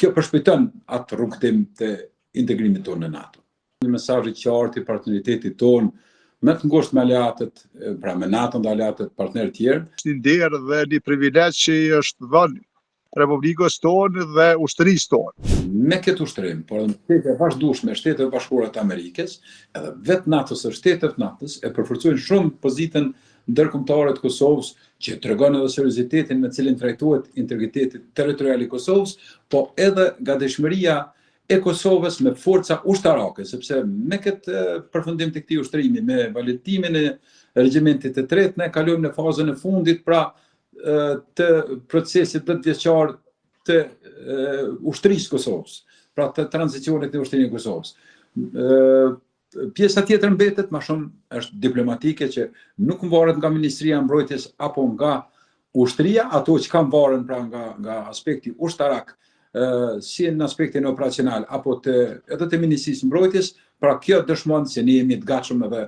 kjo përshpejton atë rrugtim të integrimit tonë në NATO. Një mesazh i qartë i partneritetit tonë me të ngushtë me aleatët, pra me NATO dhe aleatët partnerë tjerë. Është një nder dhe një privilegj që i është dhënë Republikës tonë dhe ushtrisë tonë. Me këtë ushtrim, por edhe shtete vazhdueshme, Shtetet e Bashkuara të Amerikës, edhe vetë NATO-s e Shtetet NATO-s e përforcojnë shumë pozitën ndërkombëtare të Kosovës, që tregon edhe seriozitetin me cilin trajtohet integriteti territorial i Kosovës, po edhe gatishmëria e Kosovës me forca ushtarake, sepse me këtë përfundim të këtij ushtrimi, me validimin e regjimentit të tretë, ne kalojmë në fazën e fundit pra të procesit 10-vjeçar të ushtrisë Kosovës, pra të tranzicionit në ushtrinë e Kosovës. Pjesa tjetër mbetet më shumë është diplomatike, që nuk varet nga Ministria e Mbrojtjes apo nga ushtria, ato që kanë varen pra nga aspekti ushtarak, si në aspektin operacional apo edhe të Ministrisë së Mbrojtjes, pra kjo dëshmon se ne jemi të gatshëm edhe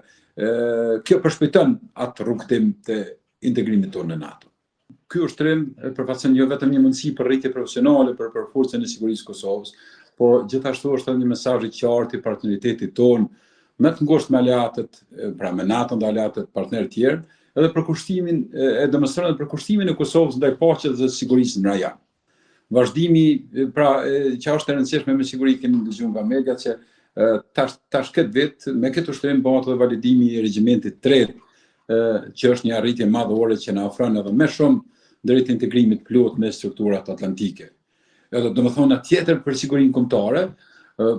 kjo përshpejton atë rrugtim të integrimit tonë në NATO. Ky ushtrim përfaqëson jo vetëm një mundësi për rritje profesionale për forcën e sigurisë Kosovës, po gjithashtu është një mesazh i qartë i partneritetit tonë me të ngushtë me aleatët, pra me NATO dhe aleatët partnerë tjerë, edhe për kushtimin e demonstron edhe për kushtimin e Kosovës ndaj paqes dhe sigurisë në rajon. Vazhdimi, pra që është e rëndësishme me siguri kemi dëgjuar nga media që tash këtë vit me këtë ushtrim bëhet edhe validimi i regjimentit tretë, që është një arritje madhore që na ofron edhe më shumë drejt integrimit plot me strukturat atlantike. Edhe domethënë tjetër për sigurinë kombëtare,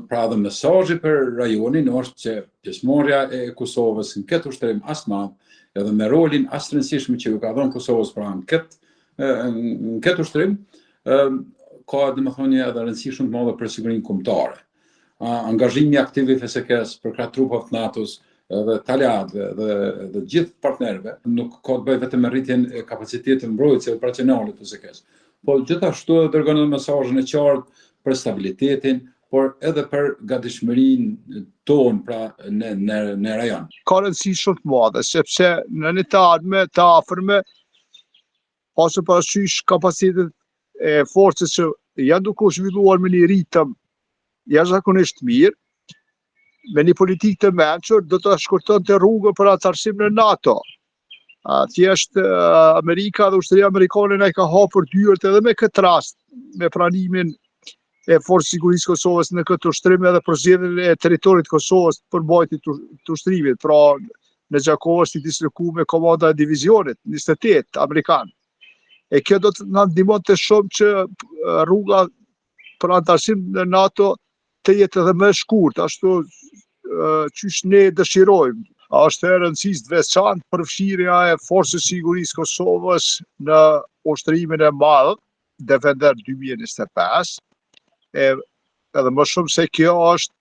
pra edhe mesazhi për rajonin është që pjesëmarrja e Kosovës në këtë ushtrim as madh, edhe me rolin as të rëndësishëm që ju ka dhënë Kosovës pra në këtë ushtrim, ka domethënë edhe rëndësi shumë të madhe për sigurinë kombëtare. Angazhimi aktiv i FSK-s për krah trupave të NATO-s edhe të aleatëve dhe gjithë partnerëve nuk ka të bëjë vetëm me rritjen e kapacitetit mbrojtëse operacionale të FSK-s, po gjithashtu dërgon edhe mesazhin e qartë për stabilitetin, por edhe për gatishmërinë tonë pra në rajon. Ka rëndësi shumë të madhe, sepse në një të ardhme, të afërme, ose parasysh kapacitetet e forcës që janë duke u zhvilluar me një ritëm jashtëzakonisht mirë, me një politikë të mençur, do të shkurtonte rrugën për anëtarësim në NATO. Thjesht Amerika dhe ushtria amerikane na i ka hapur dyert edhe me këtë rast, me pranimin e forcës sigurisë Kosovës në këtë ushtrim edhe përzgjedhjen e territorit Kosovës për mbajtje të ushtrimit, pra në Gjakovë është i dislokuar me komanda e divizionit 28 amerikan. E kjo do të na ndihmonte shumë që rruga për anëtarësim në NATO të jetë edhe më shkurt, ashtu qysh ne dëshirojmë. Është e rëndësishme veçantë përfshirja e forcës sigurisë Kosovës në ushtrimin e madh Defender 2025. Edhe më shumë se kjo është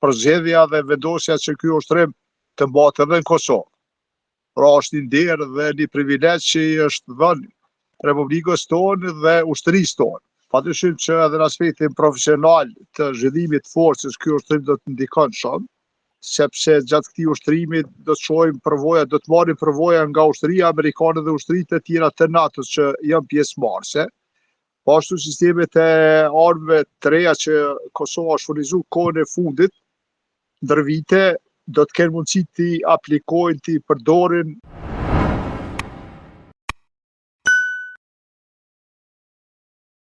përzgjedhja dhe vendosja që ky ushtrim të mbahet edhe në Kosovë. Pra është një nder dhe një privilegj që i është dhënë Republikës tonë dhe ushtrisë tonë. Patyshim që edhe në aspektin profesional të zhvillimit të forcës ky ushtrim do të ndikon shumë, sepse gjatë këtij ushtrimi do të shohim përvoja, do të marrim përvoja nga ushtria amerikane dhe ushtritë e tjera të NATO-s që janë pjesëmarrëse. Po ashtu sistemet e armëve të reja që Kosova është furnizuar kohën e fundit, ndër vite do të kenë mundësi të aplikojnë, të përdorin